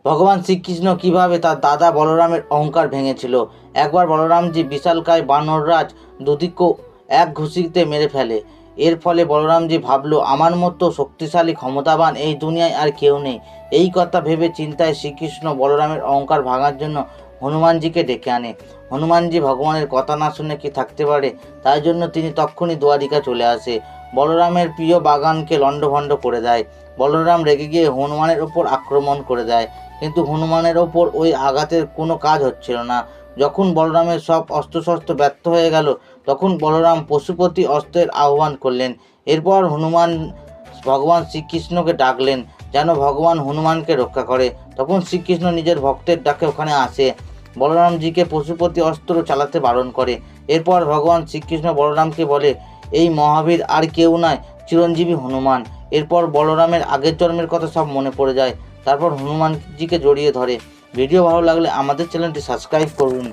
ভগবান শ্রীকৃষ্ণ কিভাবে তার দাদা বলরামের অহংকার ভেঙেছিল। একবার বলরামজি বিশালকায় বানররাজ দুদিকও এক ঘুষিতে মেরে ফেলে। এর ফলে বলরামজি ভাবল, আমার মতো শক্তিশালী ক্ষমতাবান এই দুনিয়ায় আর কেউ নেই। এই কথা ভেবে চিন্তায় শ্রীকৃষ্ণ বলরামের অহংকার ভাঙার জন্য হনুমানজিকে ডেকে আনে। হনুমানজি ভগবানের কথা না শুনে কি থাকতে পারে, তাই জন্য তিনি তক্ষুনি দ্বারিকা চলে আসে। বলরামের প্রিয় বাগানকে লণ্ডভণ্ড করে দেয়। বলরাম রেগে গিয়ে হনুমানের ওপর আক্রমণ করে দেয়, কিন্তু হনুমানের ওপর ওই আঘাতের কোনো কাজ হচ্ছিল না। যখন বলরামের সব অস্ত্রশস্ত্র ব্যর্থ হয়ে গেল, তখন বলরাম পশুপতি অস্ত্রের আহ্বান করলেন। এরপর ভগবান শ্রীকৃষ্ণকে ডাকলেন যেন ভগবান হনুমানকে রক্ষা করে। তখন শ্রীকৃষ্ণ নিজের ভক্তের ডাকে ওখানে আসে, বলরামজিকে পশুপতি অস্ত্র চালাতে বারণ করে। এরপর ভগবান শ্রীকৃষ্ণ বলরামকে বলে, এই মহাবীর আর কেউ নয়, চিরঞ্জীবী হনুমান। এরপর বলরামের আগের জন্মের কথা সব মনে পড়ে যায়। তারপর হনুমানজিকে জড়িয়ে ধরে। ভিডিও ভালো লাগলে আমাদের চ্যানেলটি সাবস্ক্রাইব করুন।